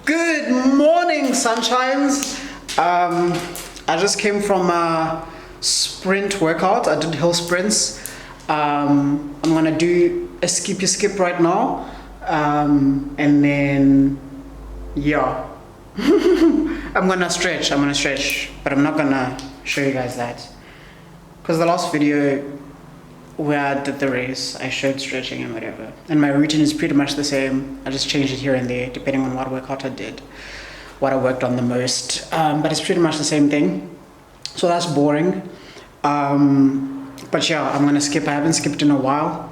Good morning, sunshines. I just came from a sprint workout. I did hill sprints. I'm gonna do a skippy skip right now, and then yeah, I'm gonna stretch. But I'm not gonna show you guys that because the last video where I did the race, I showed stretching and whatever. And my routine is pretty much the same. I just changed it here and there depending on what workout I did, what I worked on the most. But it's pretty much the same thing. So that's boring. But yeah, I'm gonna skip. I haven't skipped in a while.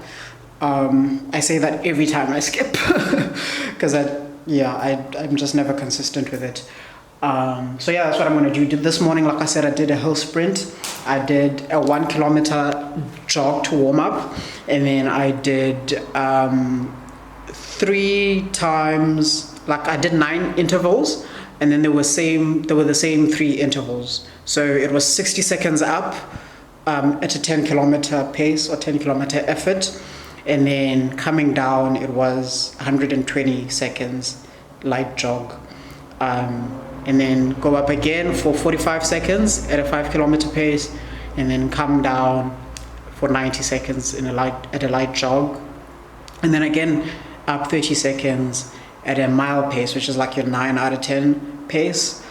I say that every time I skip because I'm just never consistent with it. So yeah, that's what I'm gonna do. This morning, like I said, I did a hill sprint. I did a 1 kilometer jog to warm up, and then I did 3 times, like I did 9 intervals, and then they were the same 3 intervals. So it was 60 seconds up at a 10 kilometer pace or 10 kilometer effort, and then coming down it was 120 seconds light jog. And then go up again for 45 seconds at a 5 kilometer pace, and then come down for 90 seconds at a light jog, and then again up 30 seconds at a mile pace, which is like your 9 out of 10 pace,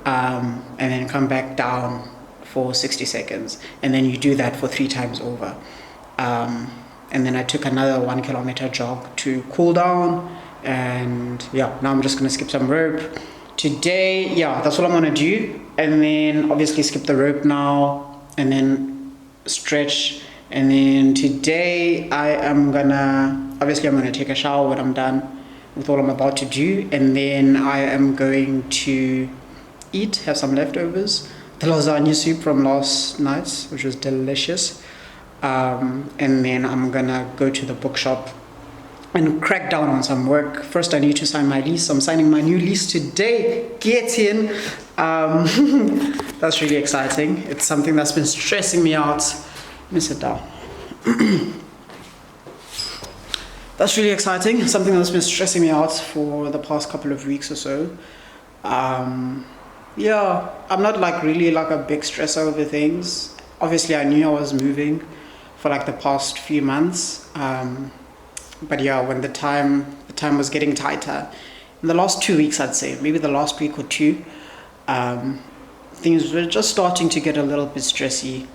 and then come back down for 60 seconds, and then you do that for 3 times over. And then I took another 1 kilometer jog to cool down, and yeah, now I'm just gonna skip some rope. Today, yeah, that's what I'm gonna do, and then obviously skip the rope now, and then stretch, and then today I'm gonna take a shower when I'm done with all I'm about to do, and then I am going to have some leftovers, the lasagna soup from last night, which was delicious, and then I'm gonna go to the bookshop and crack down on some work. First I need to sign my lease. I'm signing my new lease today. Get in. That's really exciting. It's something that's been stressing me out. Let me sit down. That's really exciting. Something that's been stressing me out for the past couple of weeks or so. Yeah, I'm not really a big stressor over things. Obviously I knew I was moving for the past few months. But yeah, when the time was getting tighter, in the last 2 weeks, I'd say, maybe the last week or 2, things were just starting to get a little bit stressy.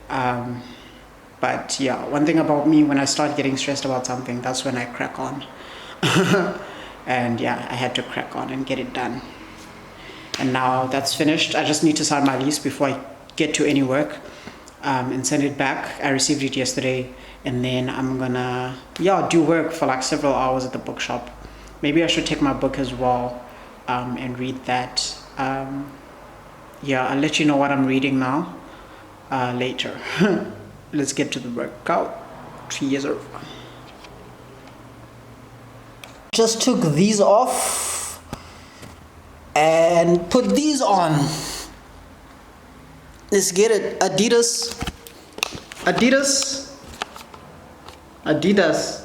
But yeah, one thing about me, when I start getting stressed about something, that's when I crack on. And yeah, I had to crack on and get it done. And now that's finished. I just need to sign my lease before I get to any work, and send it back. I received it yesterday. And then I'm gonna do work for several hours at the bookshop. Maybe I should take my book as well, and read that. I'll let you know what I'm reading now later. Let's get to the workout. Yes, sir. Just took these off and put these on. Let's get it. Adidas. Adidas. Adidas.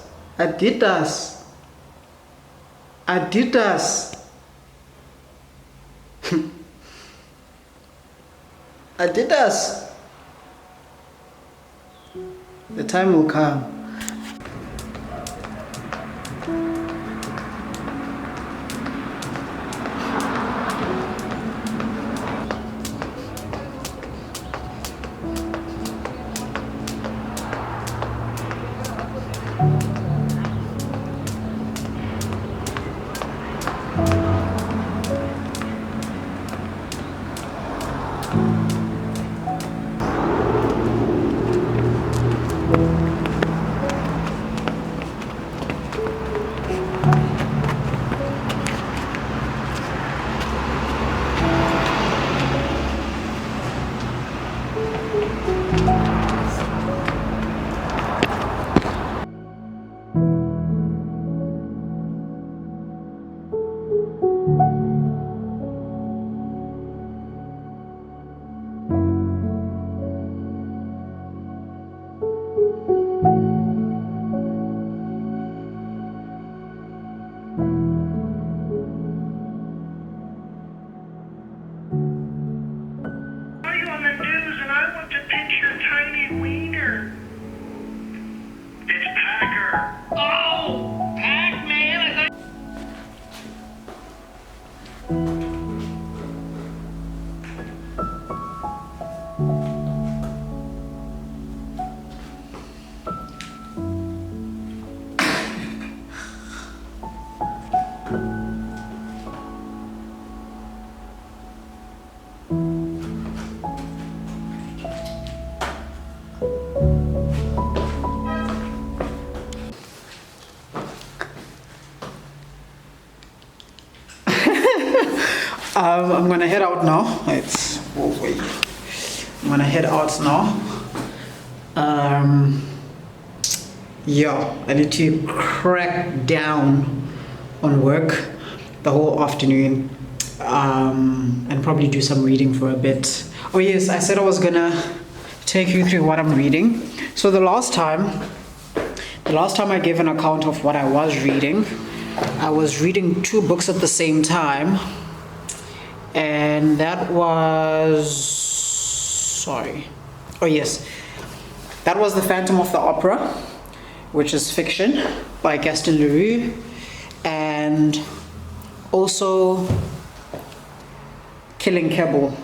The time will come. I'm gonna head out now. Wait. I'm gonna head out now. Yeah, I need to crack down on work the whole afternoon, and probably do some reading for a bit. Oh yes, I said I was gonna take you through what I'm reading. So the last time I gave an account of what I was reading, I was reading 2 books at the same time, and that was, that was The Phantom of the Opera, which is fiction by Gaston Leroux, and also Killing Kebble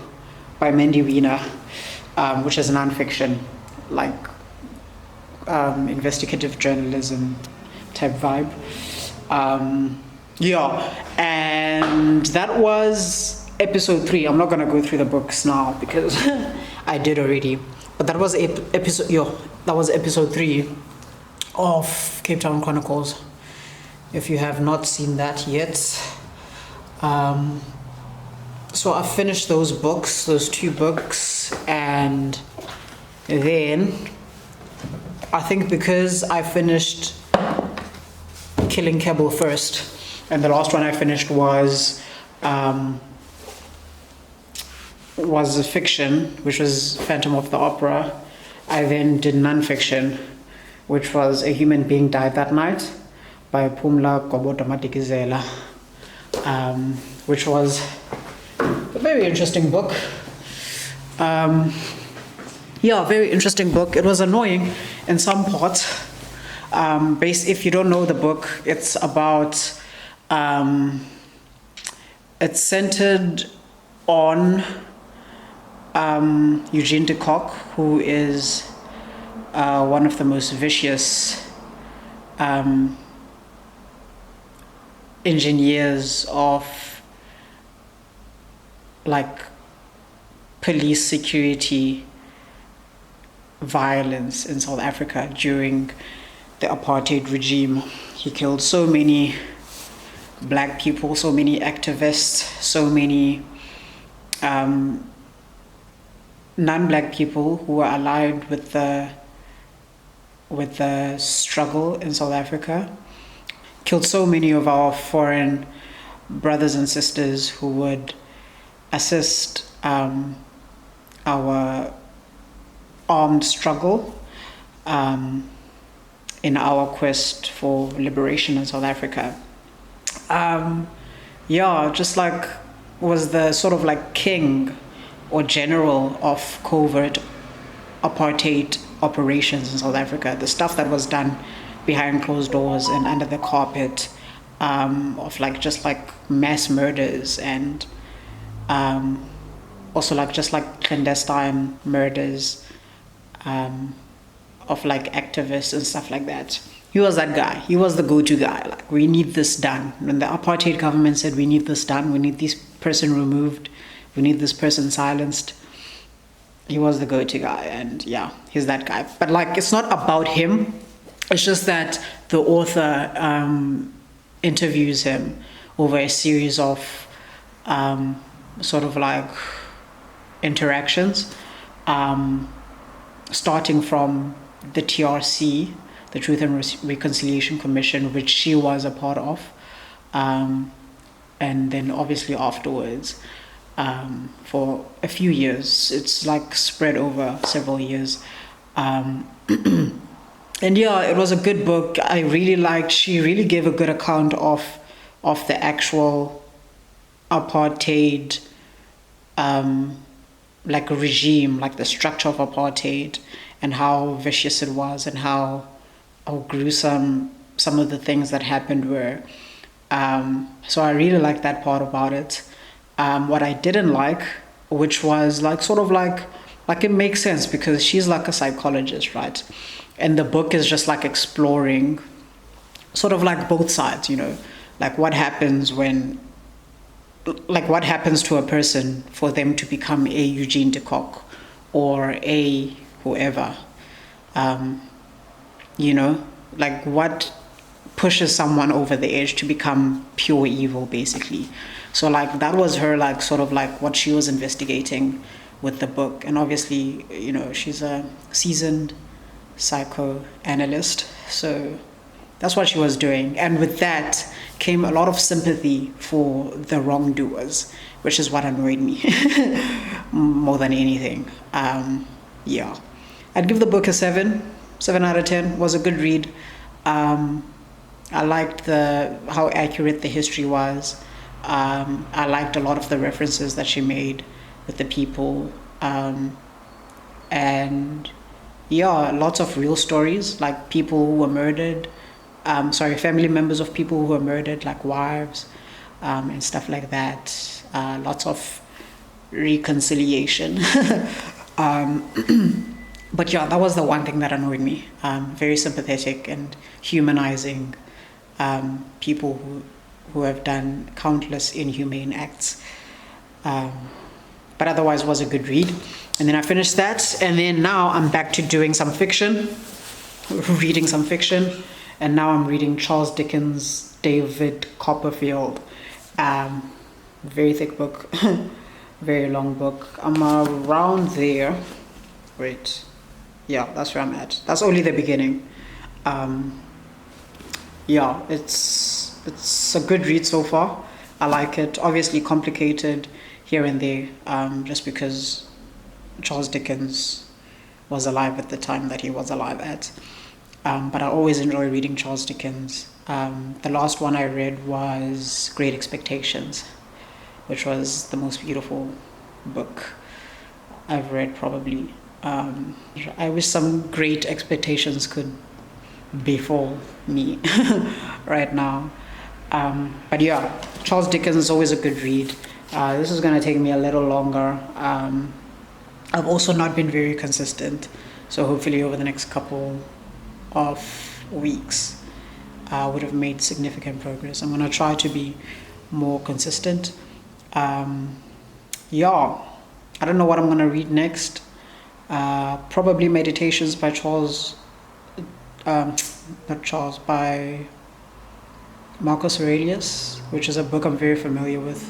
by Mandy Wiener, which is non-fiction, like investigative journalism type vibe. Yeah, and that was episode 3. I'm not gonna go through the books now because I did already. But that was episode 3 of Cape Town Chronicles. If you have not seen that yet, so I finished those 2 books, and then I think because I finished Killing Kebble first, and the last one I finished was a fiction, which was Phantom of the Opera. I then did non-fiction, which was A Human Being Died That Night by Pumla Gobodo-Madikizela, which was a very interesting book. Very interesting book. It was annoying in some parts. If you don't know the book, it's about, it's centered on Eugene de Kock, who is one of the most vicious engineers of like police security violence in South Africa during the apartheid regime. He killed so many black people, so many activists, so many non-black people who were allied with the struggle in South Africa. Killed so many of our foreign brothers and sisters who would assist our armed struggle in our quest for liberation in South Africa. Just like was the sort of like king or general of covert apartheid operations in South Africa, the stuff that was done behind closed doors and under the carpet, of like just like mass murders and also like just like clandestine murders of like activists and stuff like that. He was that guy. He was the go-to guy. Like, we need this done. When the apartheid government said we need this done, we need this person removed, we need this person silenced, he was the go-to guy. And yeah, he's that guy. But like, it's not about him. It's just that the author interviews him over a series of sort of like interactions, starting from the TRC, the Truth and Reconciliation Commission, which she was a part of, and then obviously afterwards for a few years. It's like spread over several years. And yeah, it was a good book. I really liked, she really gave a good account of the actual apartheid like regime, like the structure of apartheid, and how vicious it was, and how gruesome some of the things that happened were. So I really like that part about it. What I didn't like, which was like sort of like it makes sense because she's like a psychologist, right? And the book is just like exploring sort of like both sides, like what happens when, like what happens to a person for them to become a Eugene de Kock or a whoever, um, like what pushes someone over the edge to become pure evil, basically. So like that was her, like sort of like what she was investigating with the book. And obviously, she's a seasoned psychoanalyst, so that's what she was doing. And with that came a lot of sympathy for the wrongdoers, which is what annoyed me more than anything. Yeah, I'd give the book a 7 out of 10. Was a good read. I liked how accurate the history was. I liked a lot of the references that she made with the people. And yeah, lots of real stories, like people who were murdered. Family members of people who were murdered, like wives, and stuff like that. Lots of reconciliation. But yeah, that was the one thing that annoyed me. Very sympathetic and humanizing people who have done countless inhumane acts. But otherwise, it was a good read. And then I finished that, and then now I'm back to doing some fiction, reading some fiction, and now I'm reading Charles Dickens' David Copperfield. Very thick book, very long book. I'm around there. Wait, yeah, that's where I'm at. That's only the beginning. Yeah, it's a good read so far. I like it. Obviously complicated here and there, just because Charles Dickens was alive at the time that he was alive at. But I always enjoy reading Charles Dickens. The last one I read was Great Expectations, which was the most beautiful book I've read probably. I wish some great expectations could befall me right now. But yeah, Charles Dickens is always a good read. This is going to take me a little longer. I've also not been very consistent, so hopefully over the next couple of weeks I would have made significant progress. I'm going to try to be more consistent. Yeah, I don't know what I'm going to read next. Probably Meditations by by Marcus Aurelius, which is a book I'm very familiar with.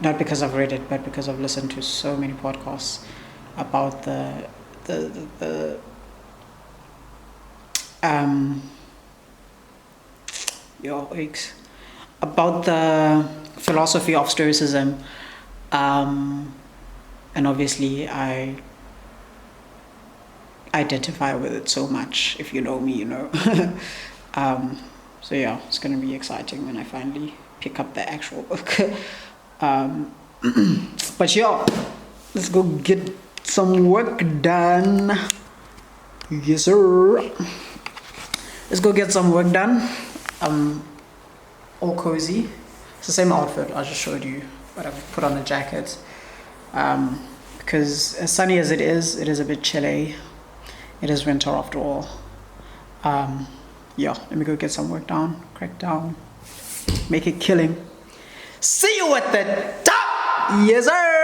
Not because I've read it, but because I've listened to so many podcasts about about the philosophy of Stoicism, and obviously I identify with it so much. If you know me, you know. So yeah, it's going to be exciting when I finally pick up the actual book. But yeah, let's go get some work done. Yes, sir. Let's go get some work done. All cozy. It's the same outfit I just showed you, but I've put on a jacket. Because as sunny as it is a bit chilly. It is winter after all. Yeah, let me go get some work done, crack down, make it killing. See you at the top! Yes, sir!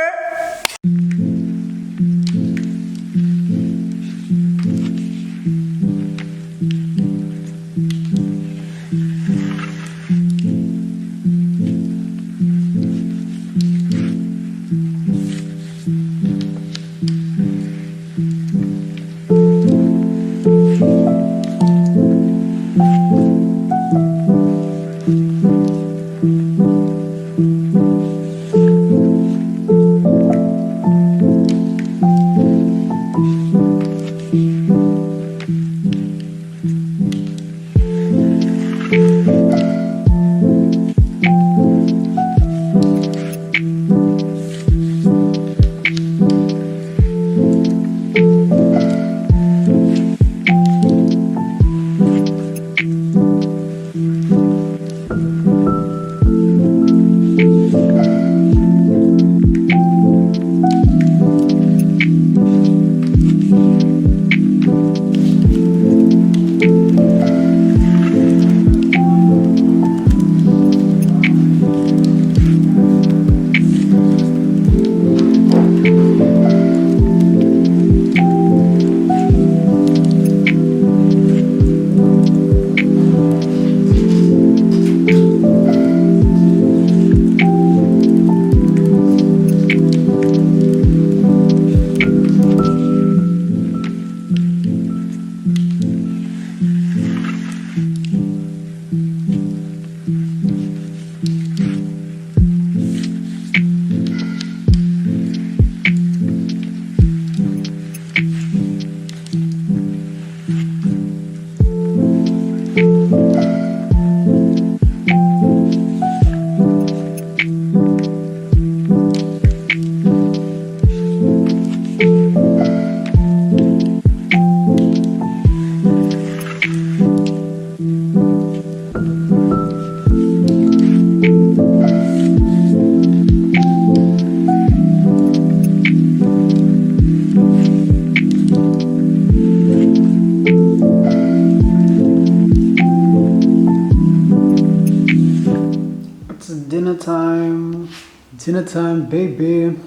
dinner time. Dinner time, baby.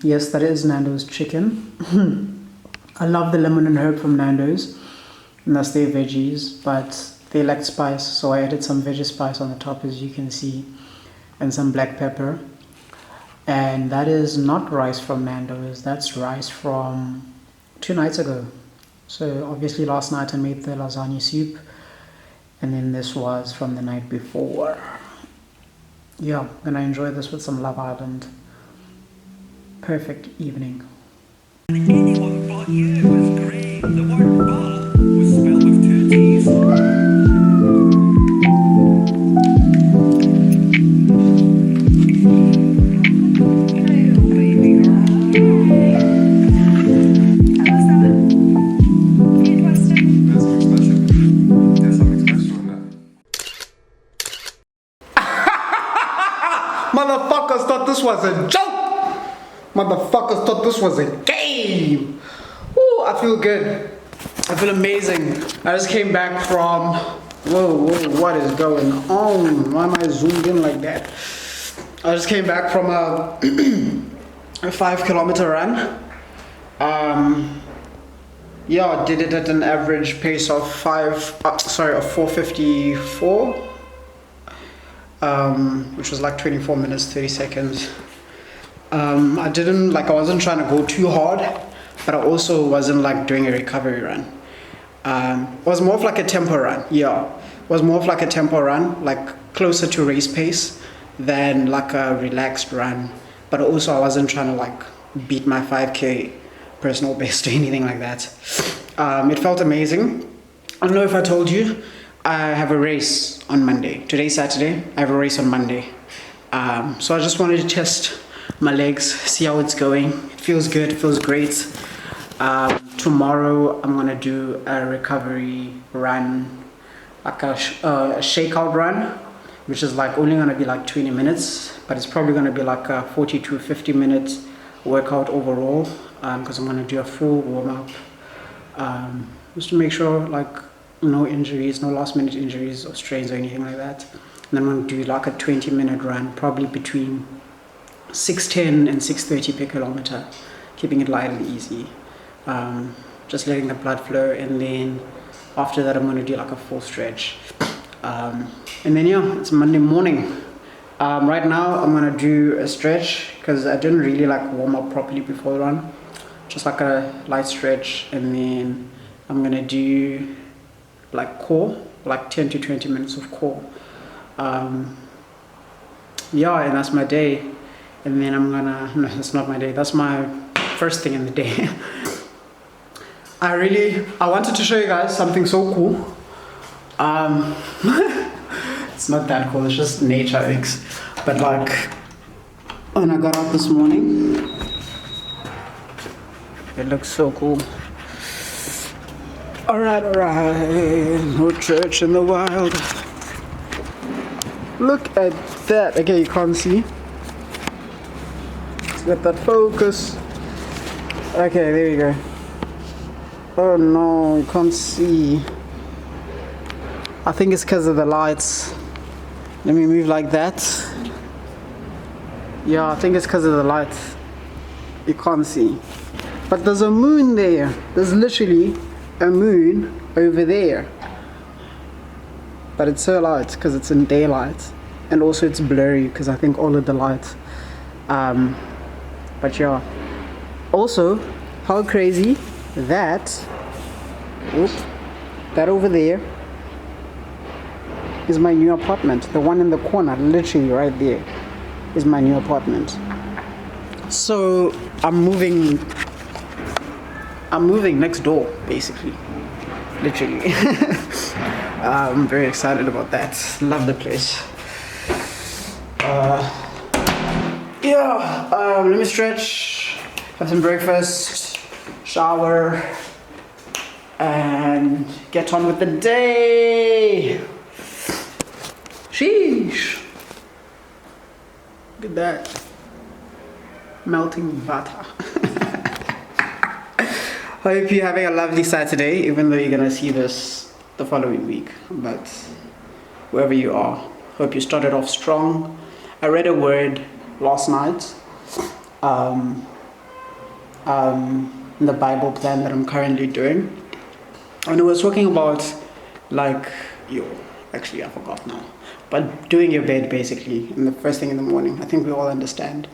Yes, that is Nando's chicken. I love the lemon and herb from Nando's. And that's their veggies, but they lacked spice, so I added some veggie spice on the top, as you can see, and some black pepper. And that is not rice from Nando's, that's rice from 2 nights ago. So obviously last night I made the lasagna soup, and then this was from the night before. Yeah, I'm gonna enjoy this with some Love Island. Perfect evening. Anyone but you is great. The word but was spelled with 2 T's. Hello, baby girl. How was that? Interesting. There's something special. There's something special in that. Motherfuckers thought this was a joke! Motherfuckers thought this was a game! Ooh, I feel good. I feel amazing. I just came back from... Whoa, what is going on? Why am I zoomed in like that? I just came back from a 5-kilometer run. Yeah, I did it at an average pace of 4:54. Which was like 24 minutes, 30 seconds. I wasn't trying to go too hard, but I also wasn't like doing a recovery run. It was more of like a tempo run, yeah. It was more of like a tempo run, like closer to race pace than like a relaxed run. But also I wasn't trying to like beat my 5K personal best or anything like that. It felt amazing. I don't know if I told you, I have a race on Monday. Today's Saturday, I have a race on Monday. So I just wanted to test my legs, see how it's going. It feels good, it feels great. Tomorrow I'm gonna do a recovery run, like a shakeout run, which is like only gonna be like 20 minutes, but it's probably gonna be like a 40 to 50 minute workout overall, because I'm gonna do a full warm-up, just to make sure like no injuries, no last minute injuries or strains or anything like that. And then I'm gonna do like a 20-minute run, probably between 6:10 and 6:30 per kilometer, keeping it light and easy, just letting the blood flow. And then after that I'm going to do like a full stretch, and then yeah, it's Monday morning. Right now I'm going to do a stretch because I didn't really like warm up properly before the run, just like a light stretch, and then I'm going to do like core, like 10 to 20 minutes of core. Yeah, and that's my day. And then I'm gonna, no, that's not my day, that's my first thing in the day. I wanted to show you guys something so cool. It's not that cool, it's just nature things. But like, when I got up this morning, it looks so cool. Alright, no church in the wild. Look at that, okay, you can't see. Let that focus. Okay, there we go. Oh no, you can't see. I think it's because of the lights. Let me move like that. Yeah, I think it's because of the lights. You can't see. But there's a moon there. There's literally a moon over there. But it's so light because it's in daylight. And also it's blurry because I think all of the lights. But yeah, also, how crazy that over there is my new apartment. The one in the corner, literally right there, is my new apartment. So I'm moving next door, basically, literally. I'm very excited about that. Love the place. Yeah, let me stretch, have some breakfast, shower, and get on with the day. Sheesh. Look at that. Melting butter. Hope you're having a lovely Saturday, even though you're gonna see this the following week. But wherever you are, Hope you started off strong. I read a word last night in the Bible plan that I'm currently doing. And it was talking about, like, actually I forgot now. But doing your bed basically, in the first thing in the morning. I think we all understand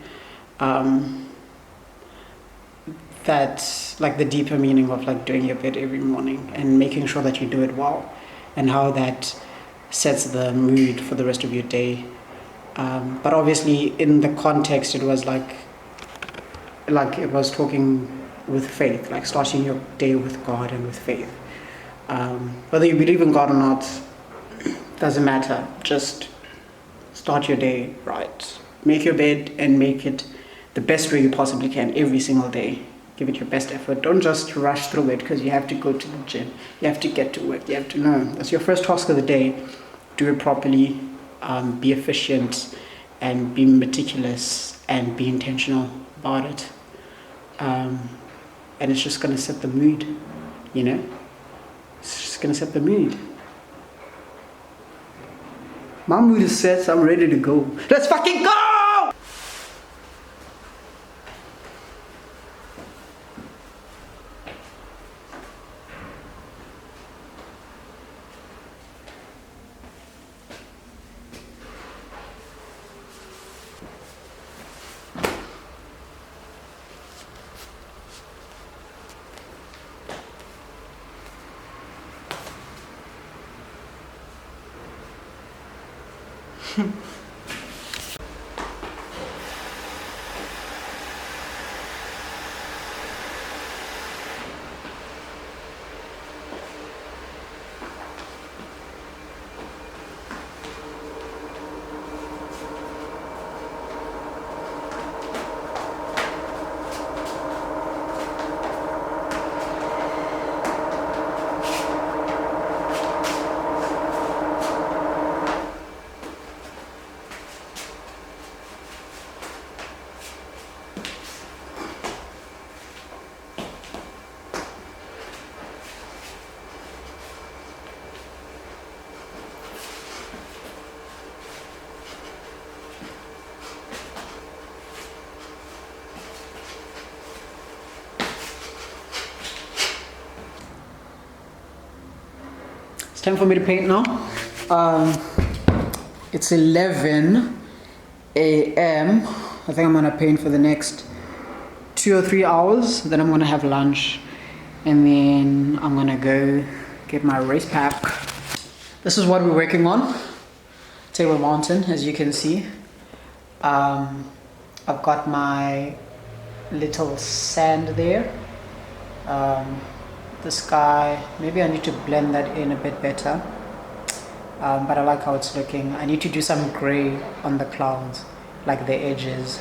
that, like, the deeper meaning of like doing your bed every morning and making sure that you do it well, and how that sets the mood for the rest of your day. But obviously, in the context, it was like it was talking with faith, like starting your day with God and with faith. Whether you believe in God or not doesn't matter. Just start your day right. Make your bed and make it the best way you possibly can every single day. Give it your best effort. Don't just rush through it because you have to go to the gym. You have to get to work. You have to know. That's your first task of the day. Do it properly. Be efficient and be meticulous and be intentional about it. And it's just going to set the mood, you know? It's just going to set the mood. My mood is set, so I'm ready to go. Let's fucking go! It's time for me to paint now. It's 11 a.m. I think I'm gonna paint for the next 2 or 3 hours. Then I'm gonna have lunch, and then I'm gonna go get my race pack. This is what we're working on. Table Mountain, as you can see. I've got my little sand there. The sky, maybe I need to blend that in a bit better, but I like how it's looking. I need to do some gray on the clouds, like the edges,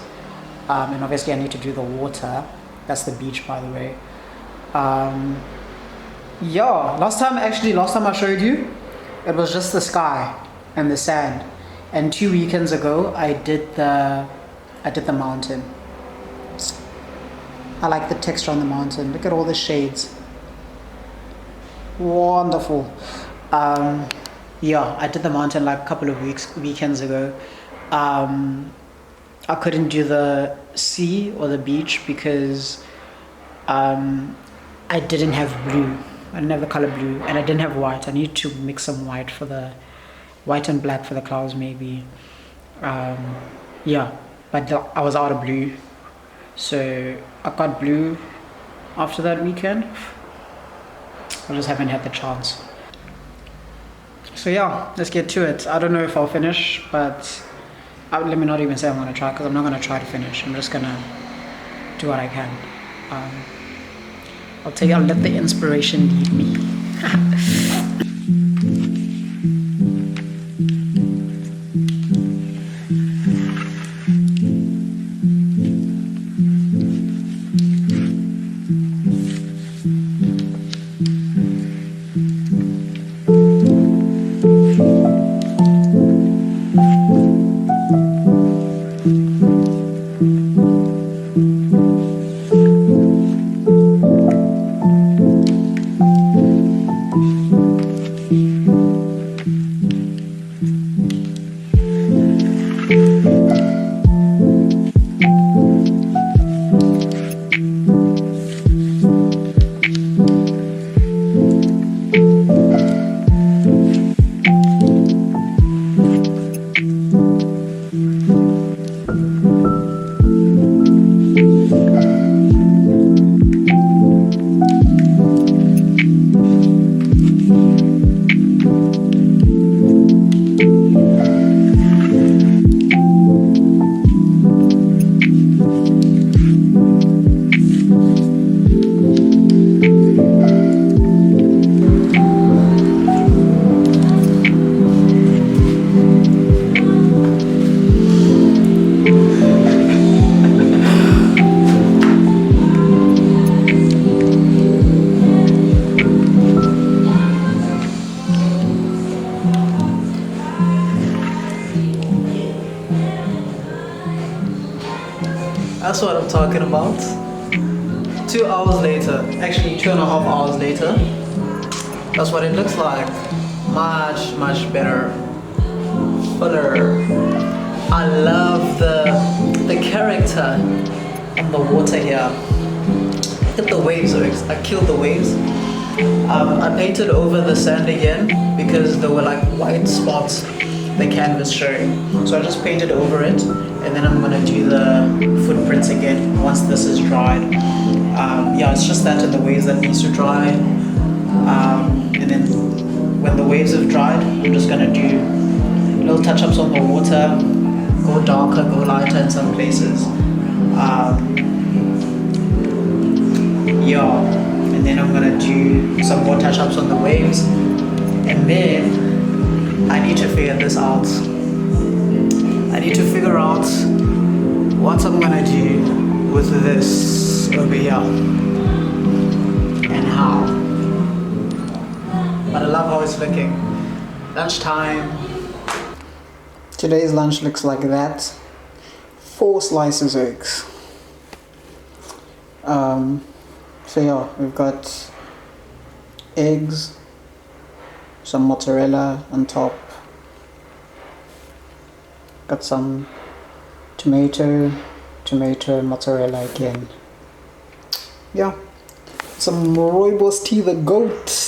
and obviously I need to do the water. That's the beach, by the way. Yeah, last time I showed you, it was just the sky and the sand, and 2 weekends ago I did the mountain. I like the texture on the mountain. Look at all the shades. Wonderful. Yeah, I did the mountain like a couple of weekends ago. I couldn't do the sea or the beach because I didn't have blue. I didn't have the color blue, and I didn't have white. I need to mix some white and black for the clouds, maybe. Yeah, but I was out of blue, so I got blue after that weekend. I just haven't had the chance. So yeah, let's get to it. I don't know if I'll finish, but let me not even say I'm gonna try, because I'm not gonna try to finish. I'm just gonna do what I can. I'll let the inspiration lead me. That's what I'm talking about. 2 hours later, actually 2.5 hours later, that's what it looks like. Much, much better. Fuller. I love the character on the water here. Look at the waves, I killed the waves. I painted over the sand again because there were like white spots the canvas showing. So I just painted over it, and then I'm gonna do the footprints again once this is dried. Yeah, it's just that and the waves that needs to dry. And then when the waves have dried, I'm just gonna do little touch-ups on the water, go darker, go lighter in some places. Yeah, and then I'm gonna do some more touch-ups on the waves, and then I need to figure this out. I need to figure out what I'm gonna do with this over here and how. But I love how it's looking. Lunchtime. Today's lunch looks like that. 4 slices of eggs. So yeah, we've got eggs, some mozzarella on top, got some tomato, mozzarella again. Yeah, some rooibos tea, the goat.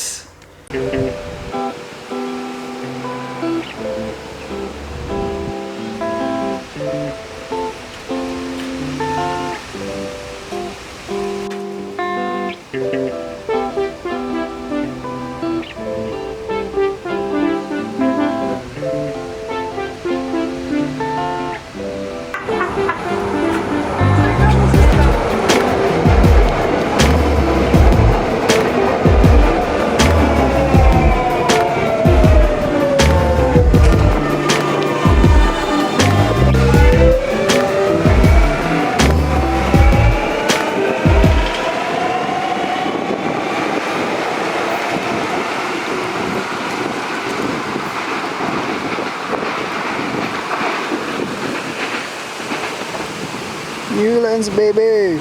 Newlands, baby.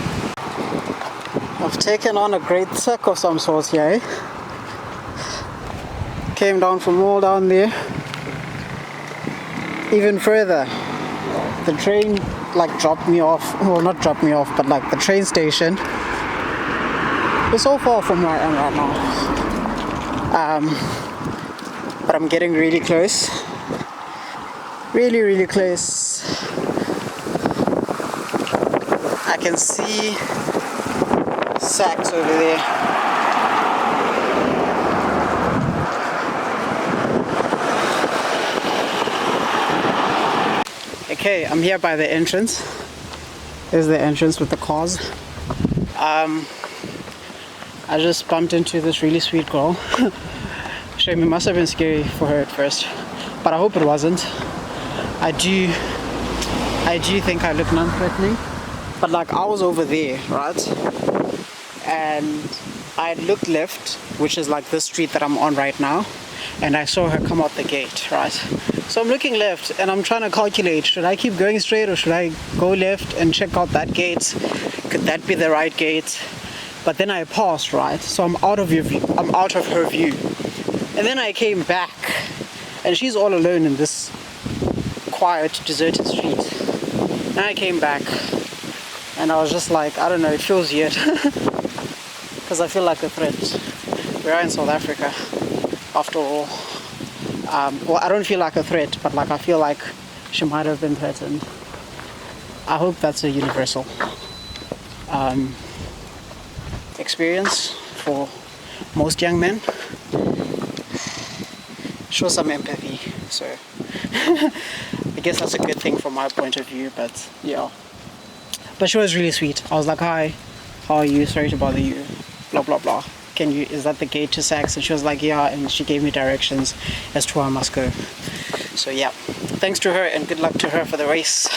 I've taken on a great trek of some sort here. Came down from all down there. Even further. The train like dropped me off. Well, not dropped me off, but like the train station. It's so far from where I am right now. But I'm getting really close. Really, really close. I can see sacks over there. Okay, I'm here by the entrance. There's the entrance with the cars. I just bumped into this really sweet girl. Shame, it must have been scary for her at first, but I hope it wasn't. I do think I look non-threatening. But like I was over there, right? And I looked left, which is like this street that I'm on right now, and I saw her come out the gate, right? So I'm looking left and I'm trying to calculate, should I keep going straight or should I go left and check out that gate? Could that be the right gate? But then I passed, right? So I'm out of her view. And then I came back and she's all alone in this quiet, deserted street. And I came back. And I was just like, I don't know, it feels weird. Because I feel like a threat. We are in South Africa, after all. Well, I don't feel like a threat, but like I feel like she might have been threatened. I hope that's a universal experience for most young men. Show some empathy, so I guess that's a good thing from my point of view, but yeah. But she was really sweet. I was like, hi, how are you? Sorry to bother you. Blah, blah, blah. Is that the gate to Saks? And she was like, yeah. And she gave me directions as to where I must go. So yeah, thanks to her and good luck to her for the race.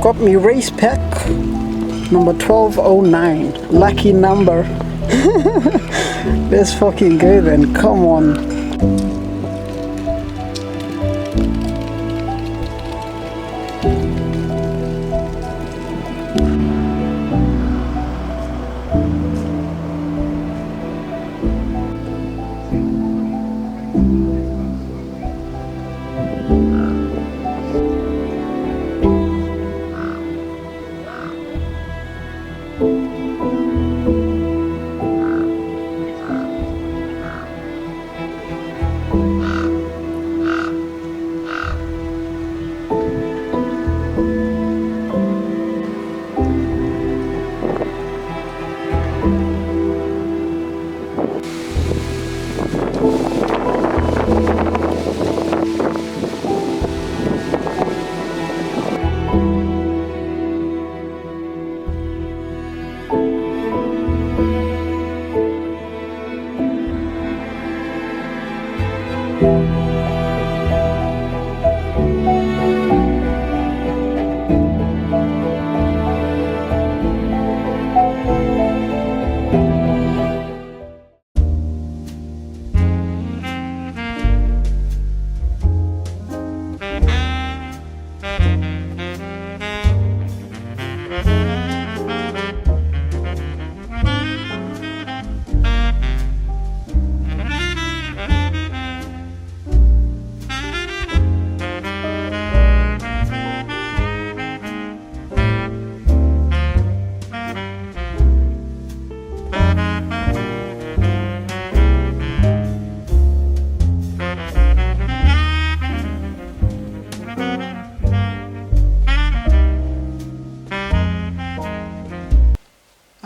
got me race pack number 1209. Lucky number. Let's fucking go then. Come on.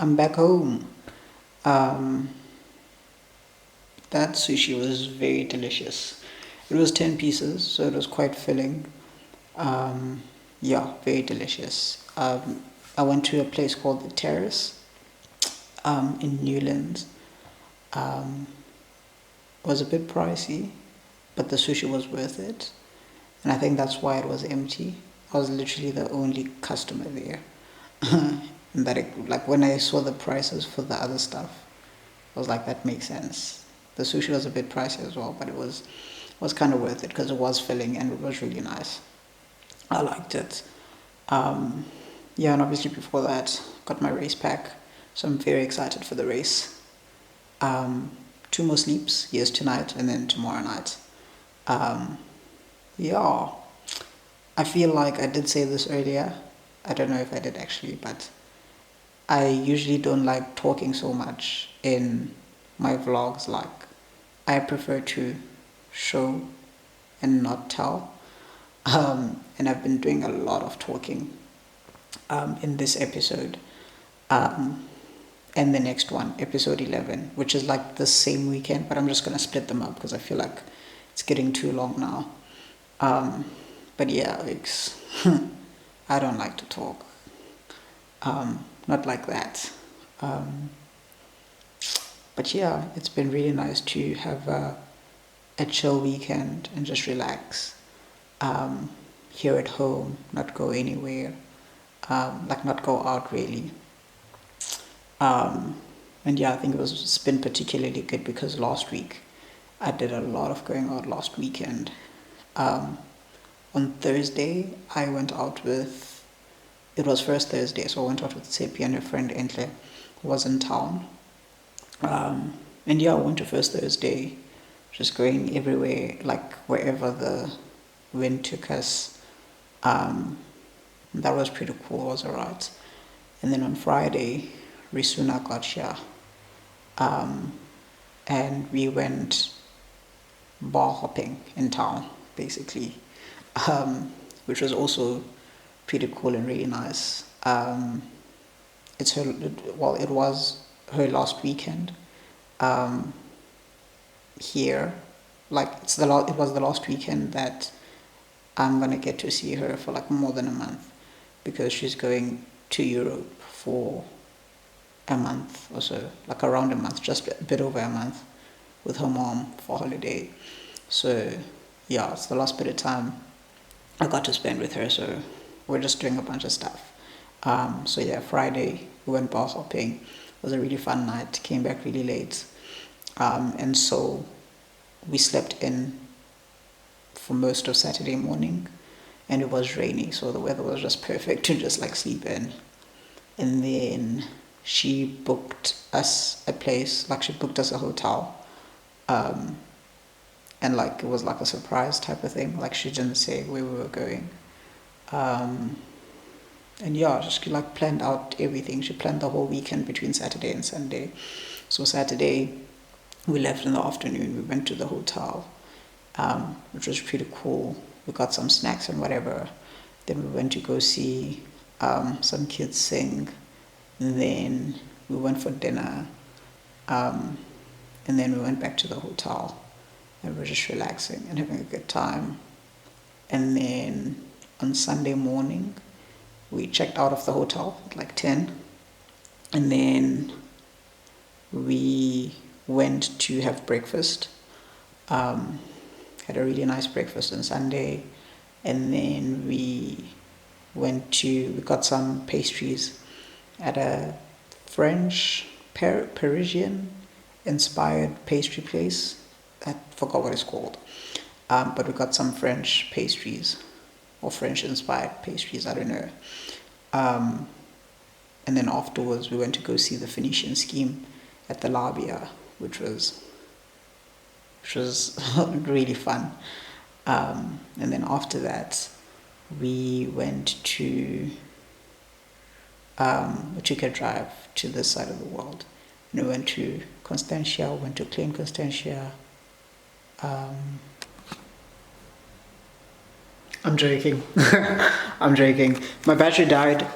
I'm back home. Um, that sushi was very delicious. It was 10 pieces, so it was quite filling. Yeah, very delicious. I went to a place called The Terrace in Newlands. It was a bit pricey, but the sushi was worth it. And I think that's why it was empty. I was literally the only customer there. And that like when I saw the prices for the other stuff, I was like, that makes sense. The sushi was a bit pricey as well, but it was kind of worth it because it was filling and it was really nice. I liked it. Yeah, and obviously before that, got my race pack, so I'm very excited for the race. 2 more sleeps, yes, tonight and then tomorrow night. Yeah, I feel like I did say this earlier. I don't know if I did actually, but I usually don't like talking so much in my vlogs. Like, I prefer to show and not tell. And I've been doing a lot of talking in this episode. And the next one, episode 11, which is like the same weekend, but I'm just going to split them up because I feel like it's getting too long now. But yeah, it's I don't like to talk. Not like that. But yeah, it's been really nice to have a chill weekend and just relax. Here at home, not go anywhere. Like not go out really. And yeah, I think it's been particularly good because last week I did a lot of going out last weekend. On Thursday, I went out with, it was first Thursday, so I went out with Sepi and her friend Entle, who was in town. And yeah, I went to first Thursday, just going everywhere, like wherever the wind took us. That was pretty cool, it was alright. And then on Friday, Risuna got here. And we went bar hopping in town, basically. Which was also pretty cool and really nice. It's her, well, it was her last weekend here. Like it was the last weekend that I'm gonna get to see her for like more than a month, because she's going to Europe for a month or so, like around a month, just a bit over a month, with her mom for holiday. So yeah, it's the last bit of time I got to spend with her, so we're just doing a bunch of stuff. So yeah, Friday we went bar hopping. It was a really fun night. Came back really late, and so we slept in for most of Saturday morning, and it was rainy, so the weather was just perfect to just like sleep in. And then she booked us a place, like she booked us a hotel, and like it was like a surprise type of thing. Like she didn't say where we were going. And yeah, she like planned out everything. She planned the whole weekend between Saturday and Sunday. So Saturday we left in the afternoon. We went to the hotel, which was pretty cool. We got some snacks and whatever. Then we went to go see some kids sing. And then we went for dinner. And then we went back to the hotel. And we were just relaxing and having a good time. And then on Sunday morning, we checked out of the hotel at like 10. And then we went to have breakfast. Had a really nice breakfast on Sunday. And then we got some pastries at a French, Parisian inspired pastry place. I forgot what it's called. But we got some French pastries or French inspired pastries, I don't know. And then afterwards we went to go see the Phoenician scheme at the Labia, which was really fun. And then after that we took a drive to this side of the world. And we went to Constantia, went to Klein Constantia. I'm joking. I'm joking. My battery died.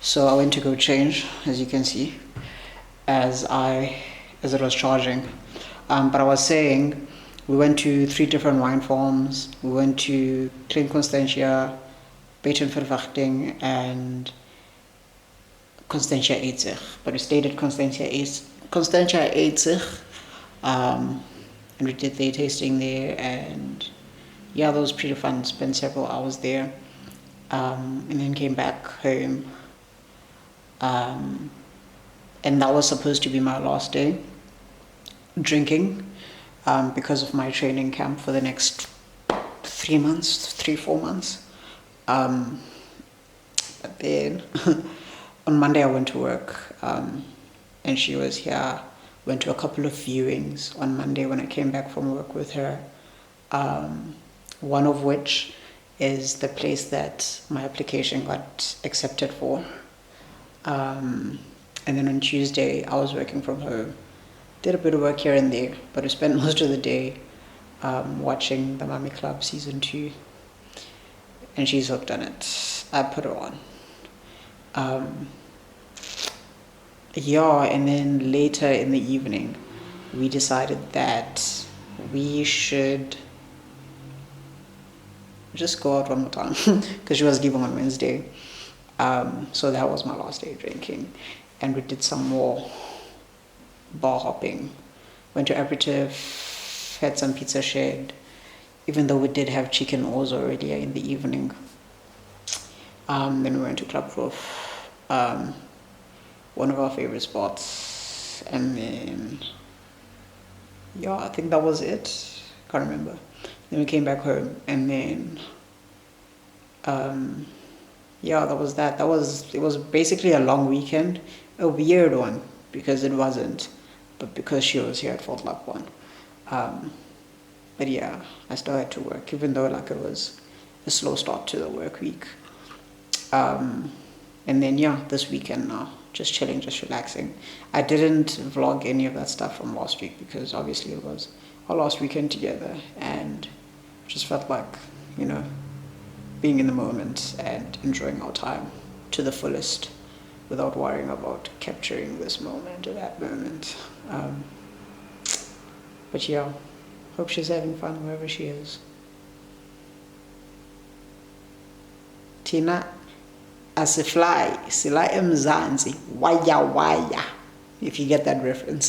So I went to go change, as you can see, as it was charging. But I was saying, we went to 3 different wine farms. We went to Klein Constantia, Betenverwachting, and Constantia 80. But we stayed at Constantia 80. And we did the tasting there, and yeah, that was pretty fun. Spent several hours there, and then came back home. And that was supposed to be my last day drinking, because of my training camp for the next 4 months. But then on Monday I went to work, and she was here. Went to a couple of viewings on Monday when I came back from work with her. One of which is the place that my application got accepted for. And then on Tuesday, I was working from home. Did a bit of work here and there, but we spent most of the day watching the Mummy Club season 2. And she's hooked on it. I put her on. Yeah, and then later in the evening, we decided that we should just go out one more time because she was leaving on Wednesday. So that was my last day drinking, and we did some more bar hopping. Went to Aperitif, had some pizza shed, even though we did have chicken orzo earlier in the evening. Then we went to Club Roof. One of our favorite spots, and then yeah, I think that was it. Can't remember. Then we came back home, and then yeah, that was that. It was basically a long weekend, a weird one because it wasn't, but because she was here, it felt like one. But yeah, I still had to work, even though like it was a slow start to the work week. And then yeah, this weekend now. Just chilling, just relaxing. I didn't vlog any of that stuff from last week because obviously it was our last weekend together, and just felt like, being in the moment and enjoying our time to the fullest without worrying about capturing this moment or that moment. But yeah, hope she's having fun wherever she is. Tina asifly sila emzansi waya waya, if you get that reference.